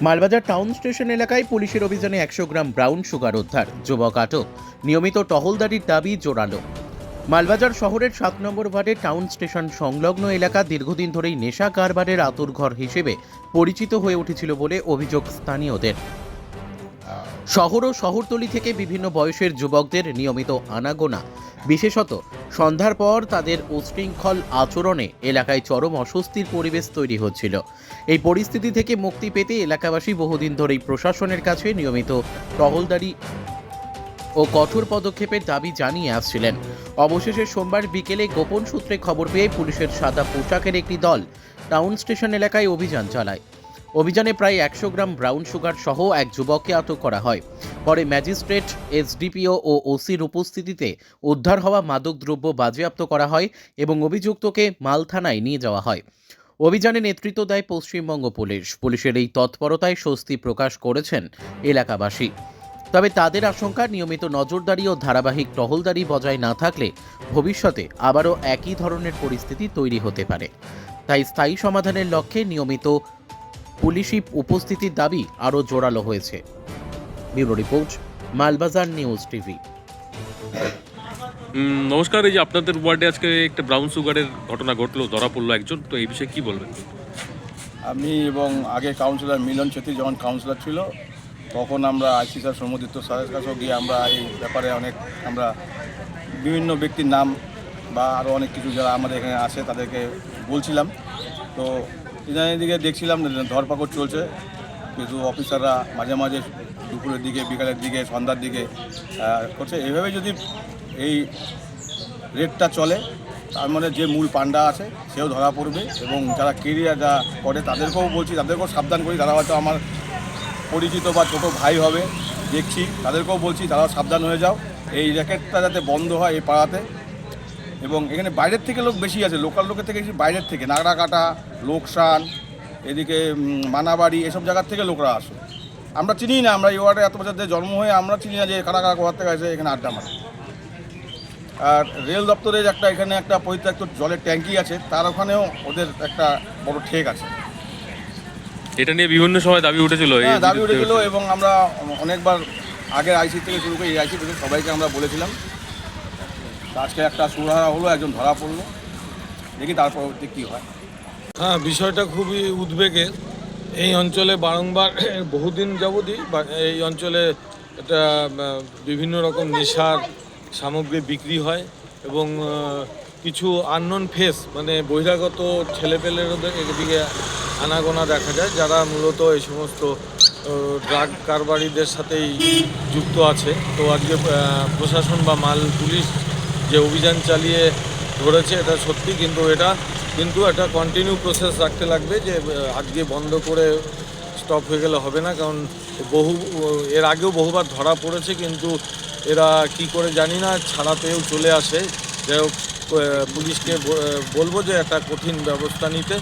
Malbazar town station এলাকায় পুলিশের অভিযানে 100 গ্রাম ব্রাউন সুগার উদ্ধার, যুবক আটক। নিয়মিত টহলদারির দাবি জোরালো। মালবাজার শহরের 7 নম্বর ওয়ার্ডের টাউন স্টেশন সংলগ্ন এলাকা দীর্ঘদিন ধরেই নেশা কারবারের আতুরঘর হিসেবে পরিচিত হয়ে উঠেছিল বলে অভিযোগ স্থানীয়দের। শহর ও শহরতলি থেকে বিভিন্ন বয়সের যুবকদের নিয়মিত আনাগোনা, বিশেষত সন্ধ্যার পর তাদের উচ্ছৃঙ্খল আচরণে এলাকায় চরম অস্বস্তির পরিবেশ তৈরি হচ্ছিল। এই পরিস্থিতি থেকে মুক্তি পেতে এলাকাবাসী বহুদিন ধরেই প্রশাসনের কাছে নিয়মিত টহলদারি ও কঠোর পদক্ষেপের দাবি জানিয়ে আসছিলেন। অবশেষে সোমবার বিকেলে গোপন সূত্রে খবর পেয়ে পুলিশের সাদা পোশাকের একটি দল টাউন স্টেশন এলাকায় অভিযান চালায়। অভিযানে প্রায় 100 গ্রাম ব্রাউন সুগার সহ এক যুবককে আটক করা হয়। পরে ম্যাজিস্ট্রেট, এসডিপিও ও ওসির উপস্থিতিতে উদ্ধার হওয়া মাদকদ্রব্য বাজেয়াপ্ত করা হয় এবং অভিযুক্তকে মাল থানায় নিয়ে যাওয়া হয়। অভিযানে নেতৃত্ব দেয় পশ্চিমবঙ্গ পুলিশ। পুলিশের এই তৎপরতায় স্বস্তি প্রকাশ করেছেন এলাকাবাসী। তবে তাদের আশঙ্কা, নিয়মিত নজরদারি ও ধারাবাহিক টহলদারি বজায় না থাকলে ভবিষ্যতে আবারও একই ধরনের পরিস্থিতি তৈরি হতে পারে। তাই স্থায়ী সমাধানের লক্ষ্যে নিয়মিত পুলিশি উপস্থিতির দাবি আরও জোরালো হয়েছে। Bureau report, Malbazar news TV. নমস্কার। এই যে আপনাদের ওয়ার্ডে আজকে একটা ব্রাউন সুগারের ঘটনা ঘটলো, ধরা পড়লো একজন, তো এই বিষয়ে কি বলবেন? আমি এবং আগে কাউন্সিলর মিলন ছেত্রী যখন কাউন্সিলর ছিল তখন আমরা আইসি স্যার সৌম্যদীপ্ত স্যারের কাছেও গিয়ে আমরা এই ব্যাপারে আমরা বিভিন্ন ব্যক্তির নাম বা আরও অনেক কিছু যারা আমাদের এখানে আছে তাদেরকে বলছিলাম। তো ইদানিং দিকে দেখছিলাম ধরপাকড় চলছে, কিন্তু অফিসাররা মাঝে মাঝে দুপুরের দিকে, বিকালের দিকে, সন্ধ্যার দিকে করছে। এইভাবে যদি এই রেটটা চলে তার মানে যে মূল পান্ডা আছে সেও ধরা পড়বে, এবং যারা কেরিয়ার যা করে তাদেরকেও বলছি, তাদেরকেও সাবধান করি। তারা হয়তো আমার পরিচিত বা ছোটো ভাই হবে, দেখছি, তাদেরকেও বলছি তারাও সাবধান হয়ে যাও। এই র্যাকেটটা যাতে বন্ধ হয় এই পাড়াতে। এবং এখানে বাইরের থেকে লোক বেশি আছে, লোকাল লোকের থেকে বেশি বাইরের থেকে, নাগরাকাটা, লোকসান, এদিকে মানাবাড়ি, এসব জায়গার থেকে লোকরা আসে। আমরা চিনি না, আমরা এই ওয়ার্ডে এত বছর ধরে জন্ম হয়ে আমরা চিনি না যে কারা কারা কোথার থেকে আসে এখানে আড্ডা মারে। আর রেল দপ্তরের এখানে একটা পরিত্যক্ত জলের ট্যাঙ্কি আছে, তার ওখানেও ওদের একটা বড় ঠেক আছে। এটা নিয়ে বিভিন্ন সময় দাবি উঠেছিল। দাবি উঠেছিল এবং আমরা অনেকবার আগের আইসি থেকে শুরু করে এই আইসি থেকে সবাইকে আমরা বলেছিলাম। আজকে একটা সুরাহা হলো, একজন ধরা পড়লো, দেখি তারপর কী হয়। হ্যাঁ, বিষয়টা খুবই উদ্বেগের। এই অঞ্চলে বারংবার বহুদিন যাবতই এই অঞ্চলে একটা বিভিন্ন রকম নেশার সামগ্রী বিক্রি হয় এবং কিছু আননোন ফেস, মানে বহিরাগত ছেলেপেলেরও এদিকে আনাগোনা দেখা যায়, যারা মূলত এই সমস্ত ড্রাগ কারবারিদের সাথেই যুক্ত আছে। তো আজকে প্রশাসন বা পুলিশ যে অভিযান চালিয়ে ধরেছে এটা সত্যি, কিন্তু একটা কন্টিনিউ প্রসেস রাখতে লাগবে, যে আজকে বন্ধ করে স্টপ হয়ে গেলে হবে না। কারণ এর আগেও বহুবার ধরা পড়েছে, কিন্তু এরা কি করে জানি না ছাড়া পেয়েও চলে আসে। যাই হোক, পুলিশকে বলবো যে একটা কঠিন ব্যবস্থা নিতে।